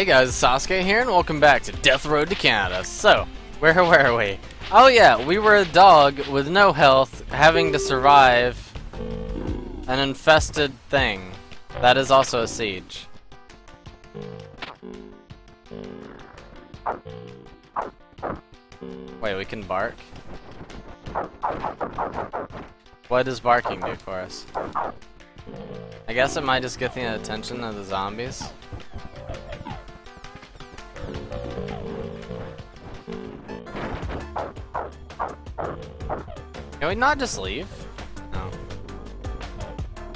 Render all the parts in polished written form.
Hey guys, Sasuke here, and welcome back to Death Road to Canada. So, where were we? Oh yeah, we were a dog with no health, having to survive an infested thing. That is also a siege. Wait, we can bark? What does barking do for us? I guess it might just get the attention of the zombies. Can we not just leave? No.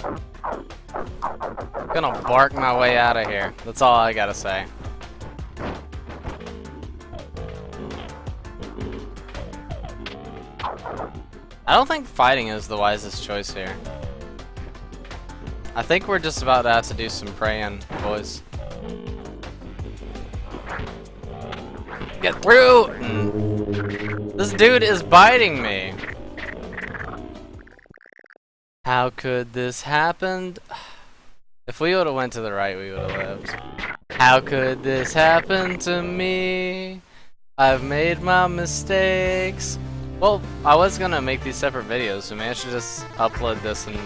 I'm gonna bark my way out of here. That's all I gotta say. I don't think fighting is the wisest choice here. I think we're just about to have to do some praying, boys. Get through! This dude is biting me. How could this happen? If we would have went to the right, we would have lived. How could this happen to me? I've made my mistakes. Well, I was gonna make these separate videos, so maybe I should just upload this and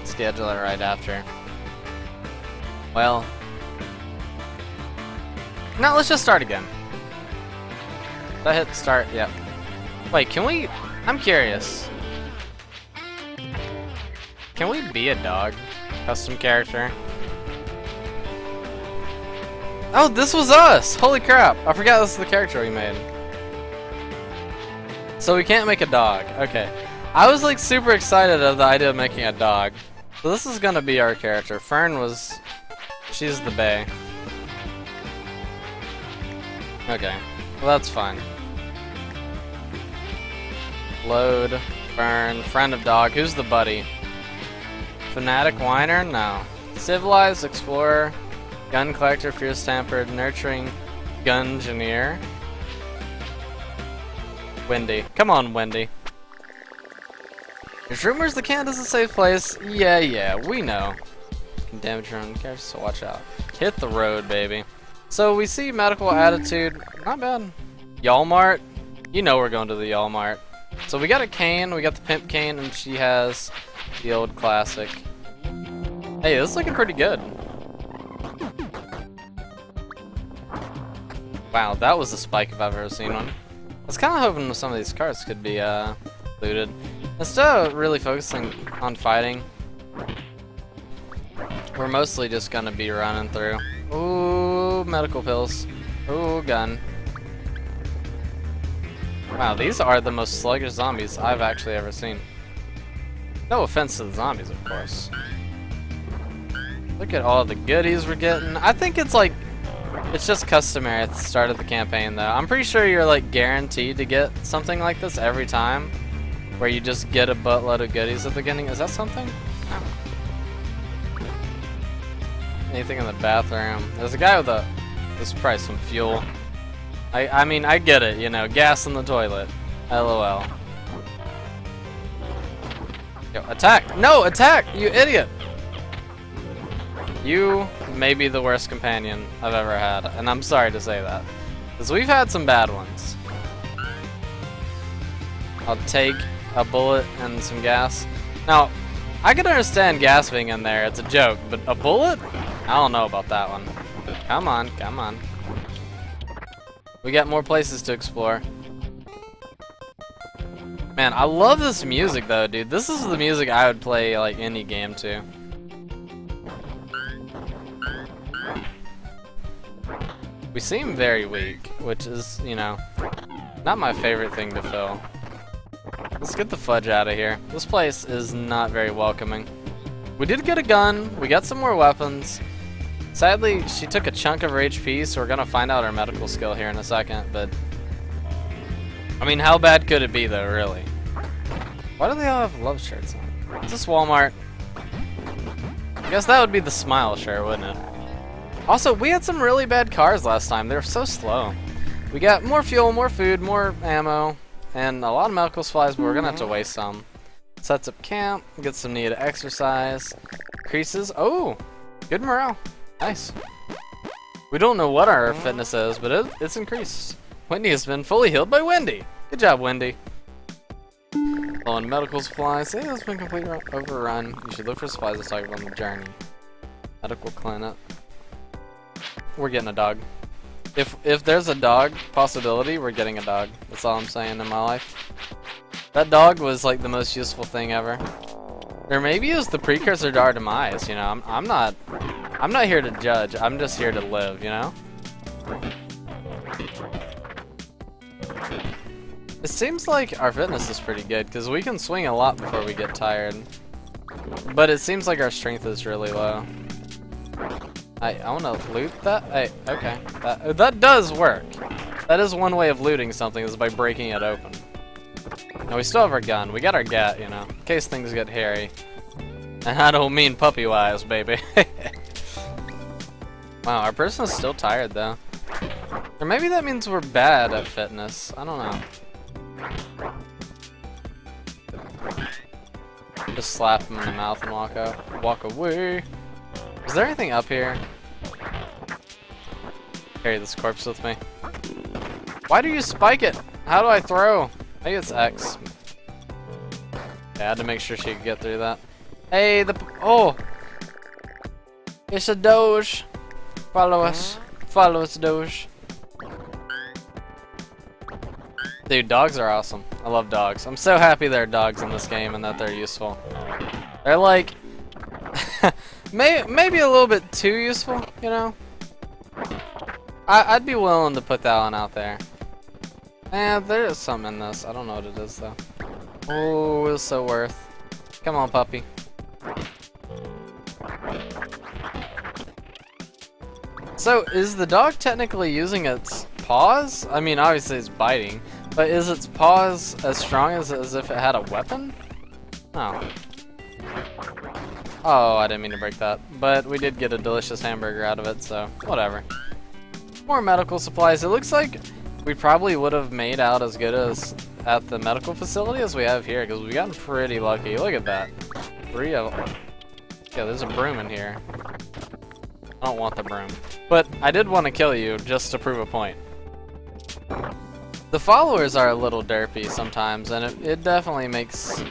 schedule it right after. Well, now let's just start again. Did I hit start? Yep. Wait, can we? I'm curious. Can we be a dog? Custom character. Oh, this was us! Holy crap! I forgot this is the character we made. So we can't make a dog. Okay. I was like super excited of the idea of making a dog. So this is gonna be our character. Fern was... she's the bae. Okay. Well, that's fine. Load. Fern. Friend of dog. Who's the buddy? Fanatic whiner? No. Civilized explorer. Gun collector. Fierce tempered. Nurturing. Gungeoneer. Wendy. Come on, Wendy. There's rumors the Canada's a safe place. Yeah, we know. Can damage your own character, so watch out. Hit the road, baby. So we see medical attitude. Not bad. Y'all-mart. You know we're going to the Y'all-mart. So we got a cane. We got the pimp cane, and she has the old classic. Hey, this is looking pretty good. Wow, that was a spike if I've ever seen one. I was kind of hoping some of these cards could be looted. Instead of really focusing on fighting, we're mostly just gonna be running through. Ooh, medical pills. Ooh, gun. Wow, these are the most sluggish zombies I've actually ever seen. No offense to the zombies, of course. Look at all the goodies we're getting. I think it's like, it's just customary at the start of the campaign, though. I'm pretty sure you're like guaranteed to get something like this every time, where you just get a buttload of goodies at the beginning. Is that something? No. Anything in the bathroom? There's a guy with a... this is probably some fuel. I mean, I get it, you know, gas in the toilet. LOL. Yo, attack! No, attack! You idiot! You may be the worst companion I've ever had, and I'm sorry to say that. Because we've had some bad ones. I'll take a bullet and some gas. Now, I can understand gas being in there, it's a joke, but a bullet? I don't know about that one. Come on, come on. We got more places to explore. Man, I love this music though, dude. This is the music I would play like any game to. We seem very weak, which is, you know, not my favorite thing to fill. Let's get the fudge out of here. This place is not very welcoming. We did get a gun. We got some more weapons. Sadly, she took a chunk of her HP, so we're gonna find out her medical skill here in a second, but... I mean, how bad could it be, though, really? Why do they all have love shirts on? Is this Walmart? I guess that would be the smile shirt, wouldn't it? Also, we had some really bad cars last time. They were so slow. We got more fuel, more food, more ammo, and a lot of medical supplies, but we're gonna have to waste some. Sets up camp, get some needed exercise. Increases, oh, good morale. Nice. We don't know what our fitness is, but it's increased. Wendy has been fully healed by Wendy. Good job, Wendy. On medical supplies, say it's been completely overrun. You should look for supplies to stock on the journey. Medical clinic. We're getting a dog. If there's a dog possibility, we're getting a dog. That's all I'm saying in my life. That dog was like the most useful thing ever. Or maybe it was the precursor to our demise, you know. I'm not here to judge. I'm just here to live, you know. It seems like our fitness is pretty good because we can swing a lot before we get tired. But it seems like our strength is really low. I want to loot that? Hey, okay. That does work. That is one way of looting something, is by breaking it open. Now we still have our gun. We got our gat, you know, in case things get hairy. And I don't mean puppy-wise, baby. Wow, our person is still tired, though. Or maybe that means we're bad at fitness. I don't know. Just slap him in the mouth and walk away. Is there anything up here? Carry this corpse with me. Why do you spike it? How do I throw? Maybe it's X. Okay, I had to make sure she could get through that. Hey, oh! It's a Doge. Follow us. Follow us, Doge. Dude, dogs are awesome. I love dogs. I'm so happy there are dogs in this game and that they're useful. They're like... maybe a little bit too useful, you know? I'd be willing to put that one out there. There is something in this. I don't know what it is, though. Oh, it was so worth. Come on, puppy. So, is the dog technically using its paws? I mean, obviously it's biting. But is its paws as strong as if it had a weapon? Oh. Oh, I didn't mean to break that. But we did get a delicious hamburger out of it, so whatever. More medical supplies. It looks like we probably would have made out as good as at the medical facility as we have here, because we've gotten pretty lucky. Look at that. Yeah, there's a broom in here. I don't want the broom. But I did want to kill you just to prove a point. The followers are a little derpy sometimes, and it definitely makes...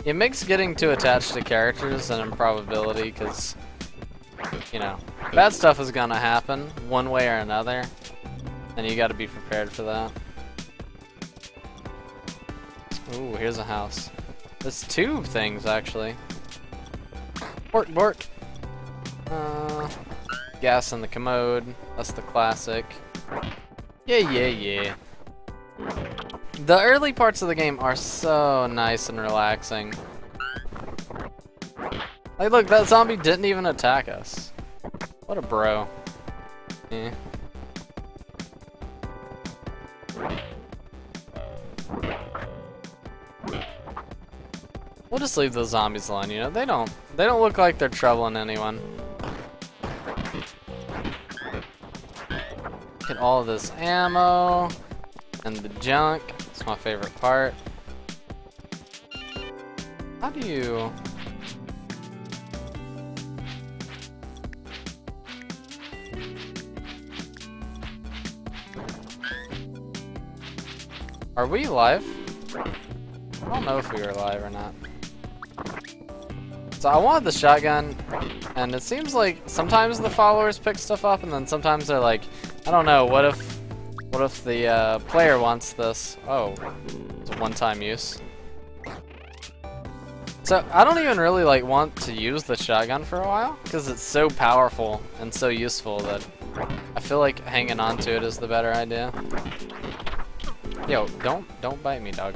It makes getting too attached to characters an improbability, because, you know, bad stuff is gonna happen one way or another, and you gotta be prepared for that. Ooh, here's a house. There's two things, actually. Bork, bork. Gas in the commode. That's the classic. Yeah. The early parts of the game are so nice and relaxing. Like, look, that zombie didn't even attack us. What a bro. Yeah. We'll just leave the zombies alone, you know? They don't look like they're troubling anyone. Get all of this ammo and the junk. It's my favorite part. How do you... Are we live? I don't know if we were live or not. So I wanted the shotgun, and it seems like sometimes the followers pick stuff up, and then sometimes they're like, I don't know, what if the player wants this? Oh, it's a one-time use. So I don't even really like want to use the shotgun for a while, because it's so powerful and so useful that I feel like hanging on to it is the better idea. Yo, don't bite me, dog.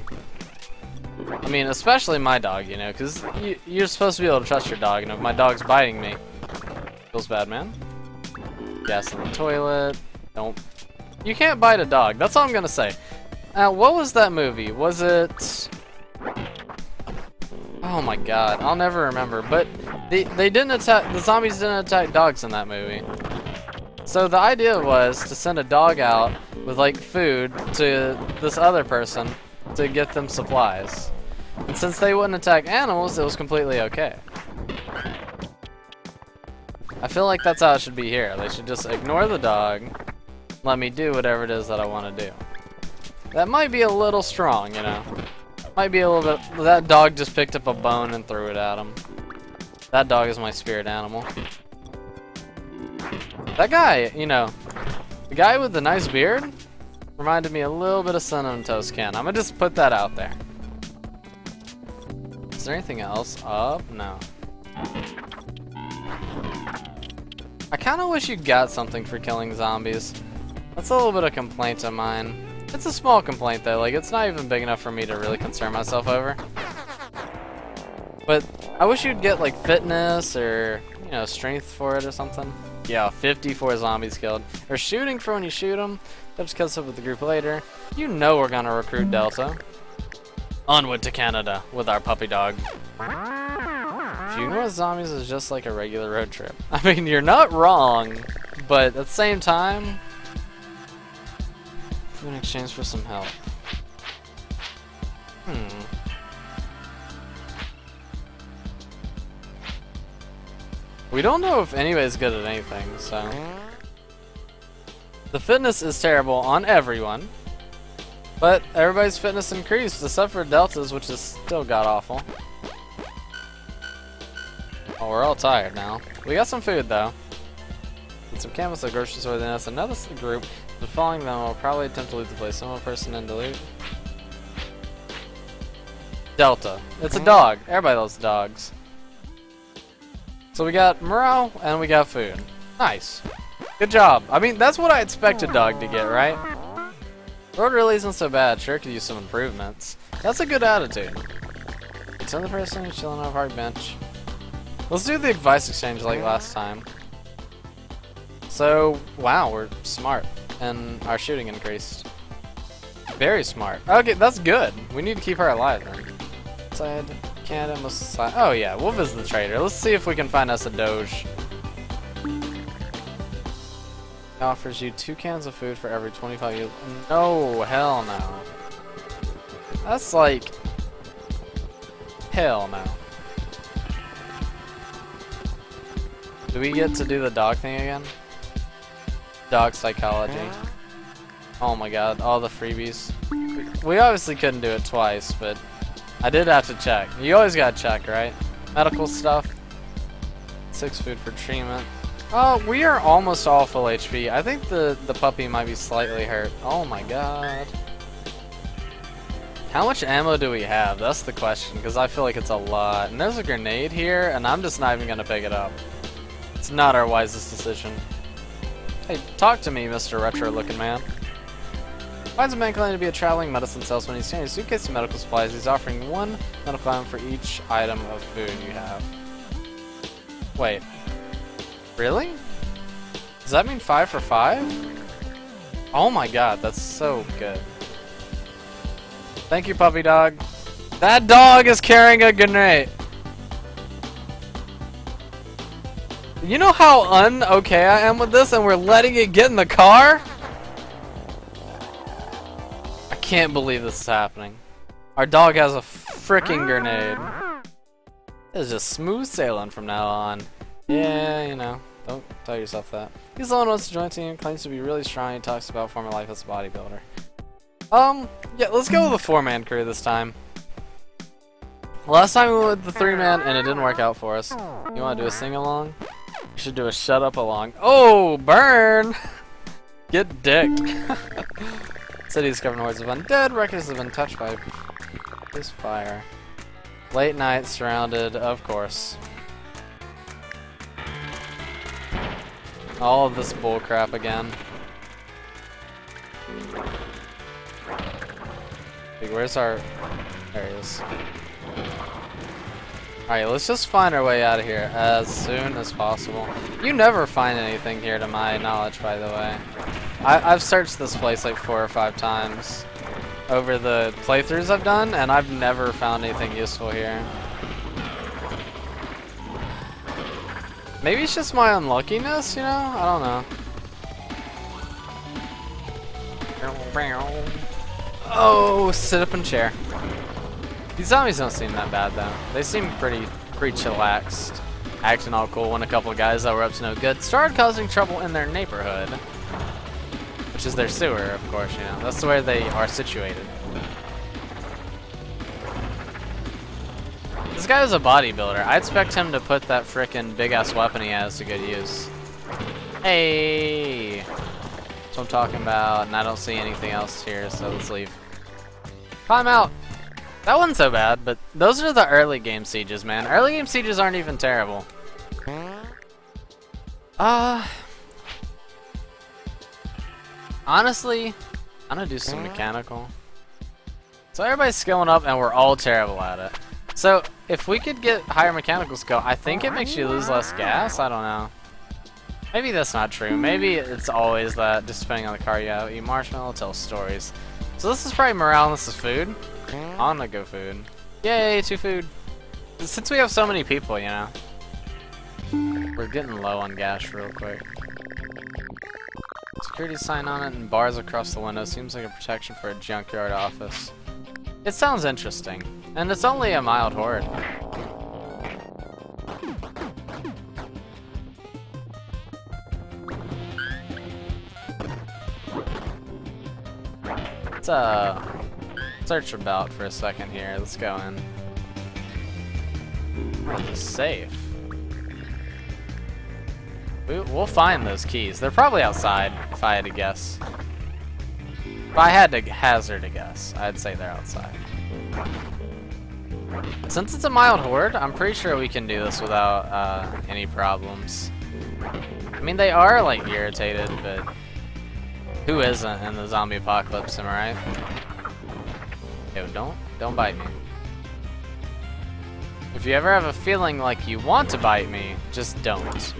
I mean, especially my dog, you know, because you're supposed to be able to trust your dog, and if my dog's biting me, feels bad, man. Gas in the toilet. Don't. You can't bite a dog. That's all I'm gonna say. Now, what was that movie? Was it... Oh my god, I'll never remember. But they didn't attack... The zombies didn't attack dogs in that movie. So the idea was to send a dog out with, like, food to this other person to get them supplies. And since they wouldn't attack animals, it was completely okay. I feel like that's how it should be here. They should just ignore the dog, let me do whatever it is that I want to do. That might be a little strong, you know. Might be a little bit. That dog just picked up a bone and threw it at him. That dog is my spirit animal. That guy, you know, the guy with the nice beard reminded me a little bit of Cinnamon Toast Ken. I'm gonna just put that out there. Is there anything else up? No. I kind of wish you got something for killing zombies. That's a little bit of complaint of mine. It's a small complaint though, like it's not even big enough for me to really concern myself over. But I wish you'd get like fitness or, you know, strength for it or something. Yeah, 54 zombies killed. Or shooting for when you shoot them. That just catches up with the group later. You know we're gonna recruit Delta. Onward to Canada with our puppy dog. Funeral with zombies is just like a regular road trip. I mean, you're not wrong, but at the same time, food in exchange for some help. We don't know if anybody's good at anything, so. The fitness is terrible on everyone, but everybody's fitness increased except for Delta's, which is still god-awful. Oh, we're all tired now. We got some food though. And some canvas at grocery store. Then that's another group. But following them will probably attempt to loot the place. Single person in delete. Delta. It's a dog. Everybody loves dogs. So we got morale and we got food. Nice. Good job. I mean, that's what I expect a dog to get, right? Road really isn't so bad. Sure could use some improvements. That's a good attitude. It's another person who's chilling on a park bench. Let's do the advice exchange like last time. So, wow, we're smart. And our shooting increased. Very smart. Okay, that's good. We need to keep her alive then. Inside Canada, most society. Oh yeah, we'll visit the trader. Let's see if we can find us a doge. It offers you 2 cans of food for every 25 years. No, hell no. That's like... Hell no. Do we get to do the dog thing again? Dog psychology. Oh my god, all the freebies. We obviously couldn't do it twice, but I did have to check. You always gotta check, right? Medical stuff. 6 food for treatment. Oh, we are almost all full HP. I think the puppy might be slightly hurt. Oh my god. How much ammo do we have? That's the question, because I feel like it's a lot. And there's a grenade here, and I'm just not even gonna pick it up. It's not our wisest decision. Hey, talk to me, Mr. Retro-looking man. Finds a man claiming to be a traveling medicine salesman. He's carrying a suitcase of medical supplies. He's offering 1 medical item for each item of food you have. Wait. Really? Does that mean 5 for 5? Oh my god, that's so good. Thank you, puppy dog. That dog is carrying a grenade. You know how un-okay I am with this and we're letting it get in the car? I can't believe this is happening. Our dog has a freaking grenade. It's just smooth sailing from now on. Yeah, you know, don't tell yourself that. He's the one who wants to join the team, claims to be really strong, he talks about former life as a bodybuilder. Yeah, let's go with a 4-man crew this time. Last time we went with the 3-man and it didn't work out for us. You wanna do a sing-along? We should do a shut up along. Oh, burn! Get dicked. City's covered in hordes of undead. Wreckers have been touched by this fire. Late night, surrounded, of course. All of this bullcrap again. Wait, where's our... There he is. Alright, let's just find our way out of here as soon as possible. You never find anything here to my knowledge, by the way. I've searched this place like 4 or 5 times over the playthroughs I've done, and I've never found anything useful here. Maybe it's just my unluckiness, you know? I don't know. Oh, sit up in chair. These zombies don't seem that bad though. They seem pretty chillaxed. acting all cool when a couple of guys that were up to no good started causing trouble in their neighborhood. Which is their sewer, of course, you know. That's where they are situated. This guy is a bodybuilder. I expect him to put that frickin' big-ass weapon he has to good use. Hey! That's what I'm talking about, and I don't see anything else here, so let's leave. Climb out! That wasn't so bad, but those are the early game sieges, man. Early game sieges aren't even terrible. Honestly, I'm gonna do some mechanical. So everybody's skilling up, and we're all terrible at it. So, if we could get higher mechanical skill, I think it makes you lose less gas? I don't know. Maybe that's not true. Maybe it's always that, just depending on the car you have. Eat marshmallow, tell stories. So this is probably morale and this is food. I'm gonna go food. Yay, 2 food. Since we have so many people, you know. We're getting low on gas real quick. Security sign on it and bars across the window. Seems like a protection for a junkyard office. It sounds interesting. And it's only a mild horde. Let's search about for a second here. Let's go in. It's safe. We'll find those keys. They're probably outside, if I had to guess. If I had to hazard a guess, I'd say they're outside. Since it's a mild horde, I'm pretty sure we can do this without any problems. I mean, they are like irritated, but who isn't in the zombie apocalypse, am I right? Yo, don't bite me. If you ever have a feeling like you want to bite me, just don't.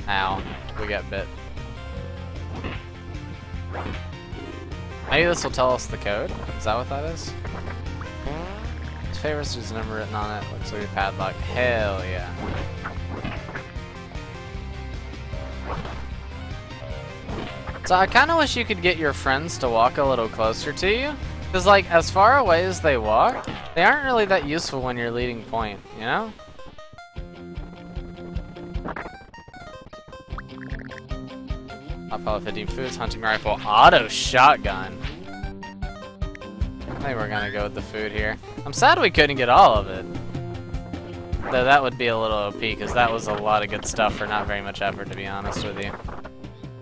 Ow, we got bit. Maybe this will tell us the code? Is that what that is? His favorites, there's a number written on it. Looks like a padlock. Hell yeah. So I kind of wish you could get your friends to walk a little closer to you. Because, like, as far away as they walk, they aren't really that useful when you're leading point, you know? Hot Pilot 15 Foods, Hunting Rifle, Auto Shotgun. I think we're gonna go with the food here. I'm sad we couldn't get all of it. Though that would be a little OP, because that was a lot of good stuff for not very much effort, to be honest with you.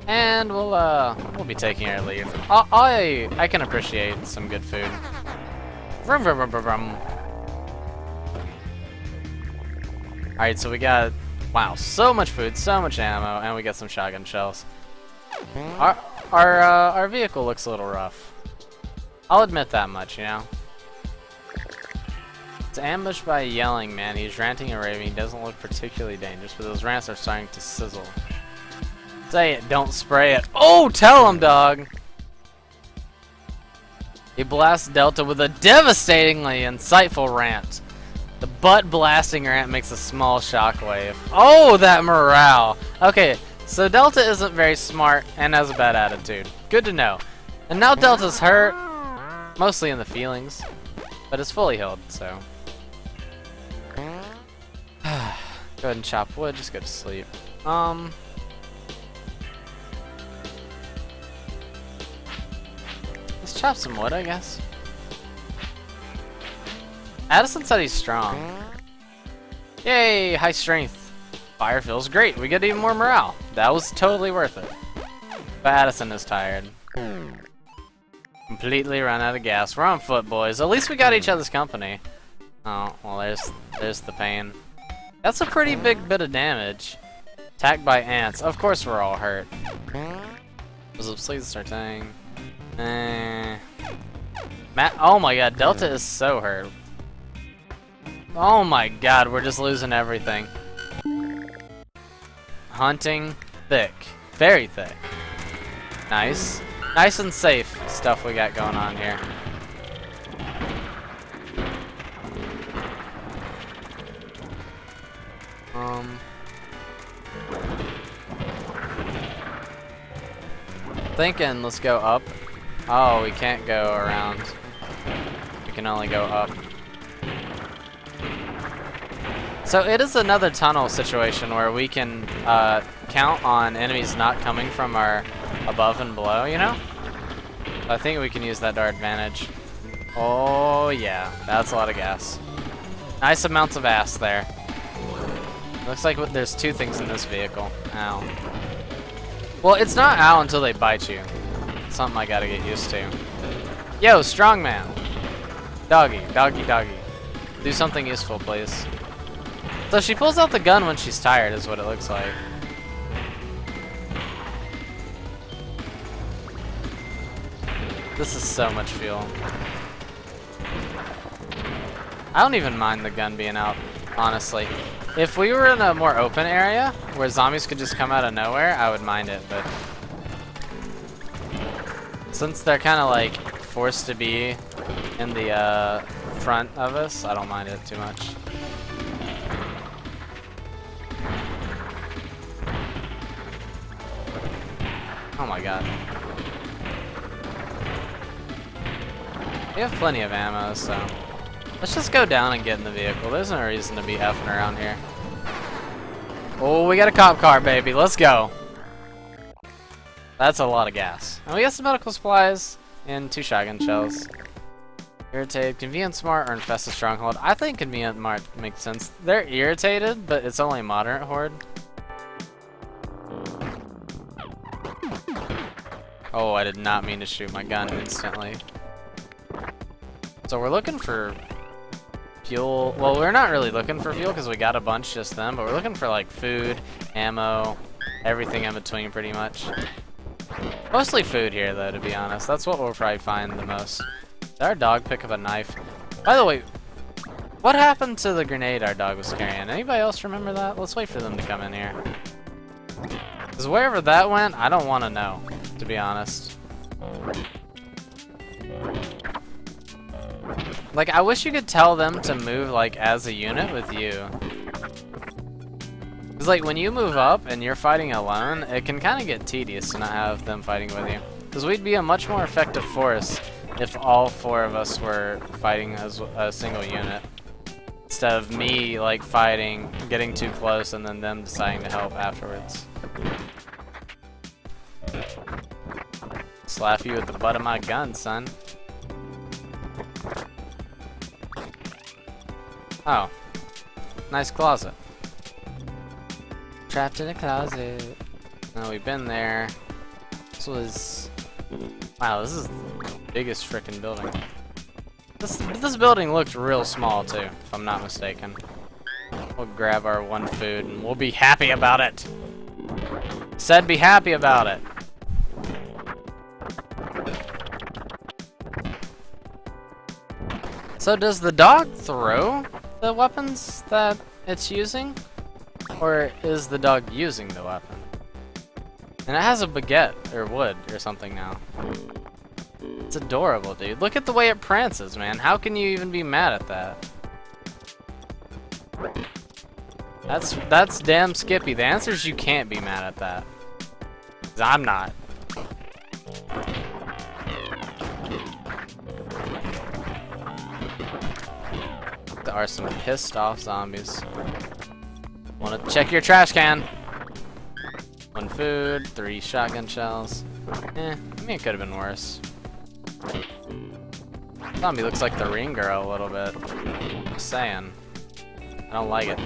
And we'll be taking our leave. I can appreciate some good food. Vroom, vroom, vroom, vroom, vroom. Alright, so we got, wow, so much food, so much ammo, and we got some shotgun shells. Our vehicle looks a little rough. I'll admit that much, you know. It's ambushed by a yelling man. He's ranting and raving. He doesn't look particularly dangerous, but those rants are starting to sizzle. Say it, don't spray it. Oh, tell him, dog! He blasts Delta with a devastatingly insightful rant. The butt-blasting rant makes a small shockwave. Oh, that morale! Okay, so Delta isn't very smart and has a bad attitude. Good to know. And now Delta's hurt, mostly in the feelings, but it's fully healed, so. Go ahead and chop wood, just go to sleep. Let's chop some wood, I guess. Addison said he's strong. Yay, high strength. Fire feels great. We get even more morale. That was totally worth it. But Addison is tired. Completely run out of gas. We're on foot, boys. At least we got each other's company. Oh, well, there's the pain. That's a pretty big bit of damage. Attacked by ants. Of course we're all hurt. Was it sleep starting? Matt, oh my god, Delta is so hurt. Oh my god, we're just losing everything. Hunting, thick. Very thick. Nice. Nice and safe stuff we got going on here. Thinking, let's go up. Oh, we can't go around. We can only go up. So it is another tunnel situation where we can count on enemies not coming from our above and below, you know? I think we can use that to our advantage. Oh yeah, that's a lot of gas. Nice amounts of ass there. Looks like there's two things in this vehicle. Ow. Well, it's not ow until they bite you. It's something I gotta get used to. Yo, strongman. Doggy, doggy, doggy. Do something useful, please. So she pulls out the gun when she's tired, is what it looks like. This is so much fuel. I don't even mind the gun being out, honestly. If we were in a more open area, where zombies could just come out of nowhere, I would mind it, but... since they're kind of like forced to be in the front of us, I don't mind it too much. Oh my god. We have plenty of ammo, so... let's just go down and get in the vehicle. There's no reason to be effing around here. Oh, we got a cop car, baby. Let's go. That's a lot of gas. And we got some medical supplies and 2 shotgun shells. Irritated, convenient, smart, or infested stronghold. I think convenient smart makes sense. They're irritated, but it's only moderate horde. Oh, I did not mean to shoot my gun instantly. So we're looking for fuel. Well, we're not really looking for fuel because we got a bunch just then, but we're looking for like food, ammo, everything in between pretty much. Mostly food here though, to be honest. That's what we'll probably find the most. Did our dog pick up a knife? By the way, what happened to the grenade our dog was carrying? Anybody else remember that? Let's wait for them to come in here. Because wherever that went, I don't want to know, to be honest. Like, I wish you could tell them to move, like, as a unit with you. Because, like, when you move up and you're fighting alone, it can kind of get tedious to not have them fighting with you. Because we'd be a much more effective force if all 4 of us were fighting as a single unit. Instead of me, like, fighting, getting too close, and then them deciding to help afterwards. Slap you with the butt of my gun, son. Oh. Nice closet. Trapped in a closet. Oh, we've been there. This was... wow, this is the biggest frickin' building. This building looked real small, too, if I'm not mistaken. We'll grab our 1 food and we'll be happy about it. Said be happy about it. So does the dog throw the weapons that it's using? Or is the dog using the weapon? And it has a baguette, or wood, or something now. It's adorable, dude. Look at the way it prances, man. How can you even be mad at that? That's damn Skippy. The answer is you can't be mad at that. 'Cause I'm not. There are some pissed off zombies. Wanna check your trash can? 1 food, 3 shotgun shells. I mean it could have been worse. Zombie looks like the ring girl a little bit. Just saying. I don't like it.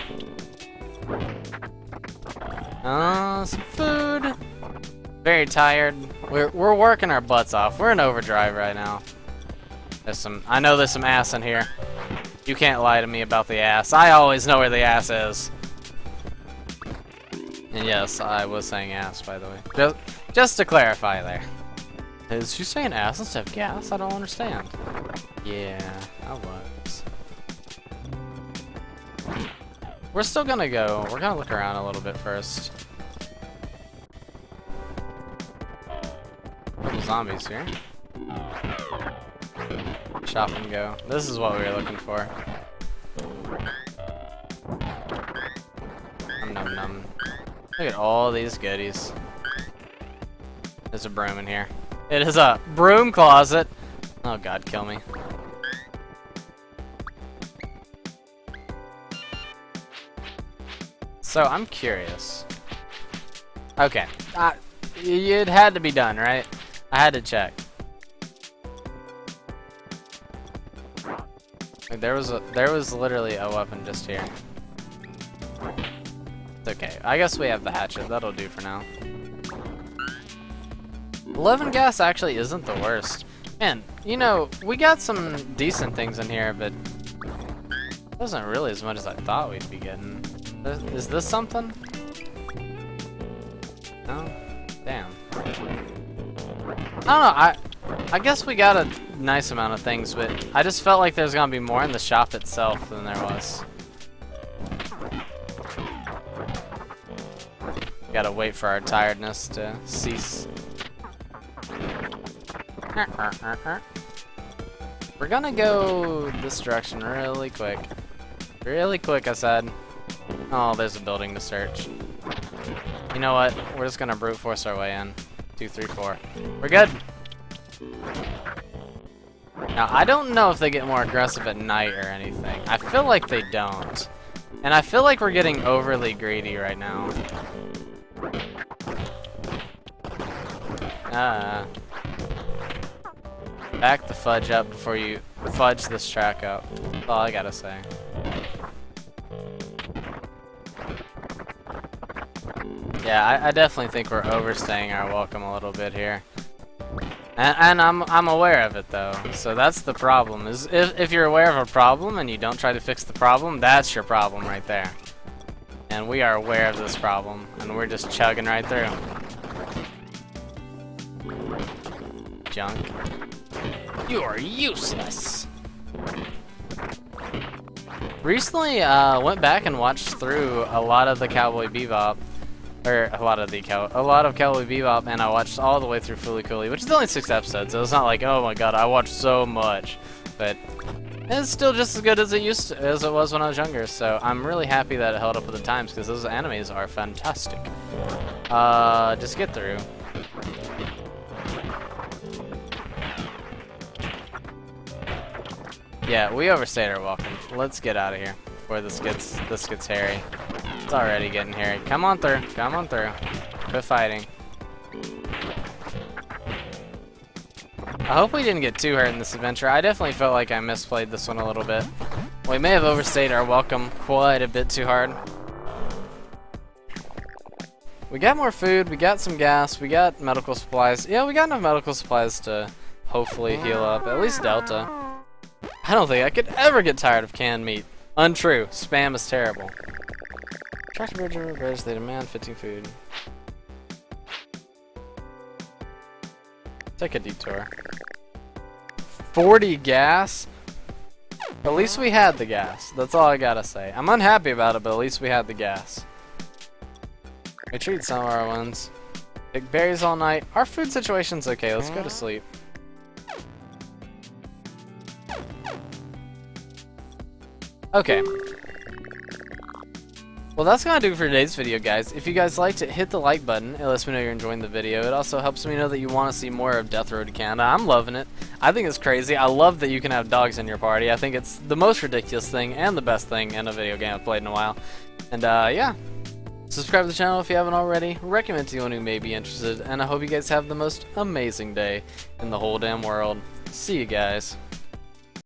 Some food. Very tired. We're working our butts off. We're in overdrive right now. I know there's some ass in here. You can't lie to me about the ass. I always know where the ass is. And yes, I was saying ass, by the way. Just to clarify there. Is she saying ass instead of gas? I don't understand. Yeah, I was. We're still gonna go. We're gonna look around a little bit first. Couple zombies here. Shop and go. This is what we were looking for. Num num num. Look at all these goodies. There's a broom in here. It is a broom closet. Oh god, kill me. So I'm curious. Okay, it had to be done, right? I had to check. Like, there was literally a weapon just here. It's okay. I guess we have the hatchet. That'll do for now. 11 gas actually isn't the worst. Man, you know, we got some decent things in here, but it wasn't really as much as I thought we'd be getting. Is this something? No? Damn. I don't know, I guess we got a nice amount of things, but I just felt like there's gonna be more in the shop itself than there was. Gotta wait for our tiredness to cease. We're gonna go this direction really quick. Really quick, I said. Oh, there's a building to search. You know what? We're just gonna brute force our way in. 2, 3, 4. We're good! Now, I don't know if they get more aggressive at night or anything. I feel like they don't. And I feel like we're getting overly greedy right now. Back the fudge up before you fudge this track up. That's all I gotta say. Yeah, I definitely think we're overstaying our welcome a little bit here. And I'm aware of it though. So that's the problem. Is if you're aware of a problem and you don't try to fix the problem, that's your problem right there. And we are aware of this problem, and we're just chugging right through. Junk. You are useless. Recently, went back and watched through a lot of the Cowboy Bebop, or a lot of Cowboy Bebop, and I watched all the way through Fooly Cooly, which is only 6 episodes. So it's not like, oh my god, I watched so much, but it's still just as good as it was when I was younger. So I'm really happy that it held up with the times because those animes are fantastic. Just get through. Yeah, we overstayed our welcome. Let's get out of here before this gets hairy. It's already getting hairy. Come on through. Come on through. Quit fighting. I hope we didn't get too hurt in this adventure. I definitely felt like I misplayed this one a little bit. We may have overstayed our welcome quite a bit too hard. We got more food, we got some gas, we got medical supplies. Yeah, we got enough medical supplies to hopefully heal up, at least Delta. I don't think I could ever get tired of canned meat. Untrue. Spam is terrible. Tractor bridge repairs, they demand 15 food. Take a detour. 40 gas? At least we had the gas. That's all I gotta say. I'm unhappy about it, but at least we had the gas. We treat some of our ones. Pick berries all night. Our food situation's okay. Let's go to sleep. Okay. Well, that's gonna do it for today's video, guys. If you guys liked it, hit the like button. It lets me know you're enjoying the video. It also helps me know that you want to see more of Death Road to Canada. I'm loving it. I think it's crazy. I love that you can have dogs in your party. I think it's the most ridiculous thing and the best thing in a video game I've played in a while. And yeah. Subscribe to the channel if you haven't already. Recommend to anyone who may be interested. And I hope you guys have the most amazing day in the whole damn world. See you guys.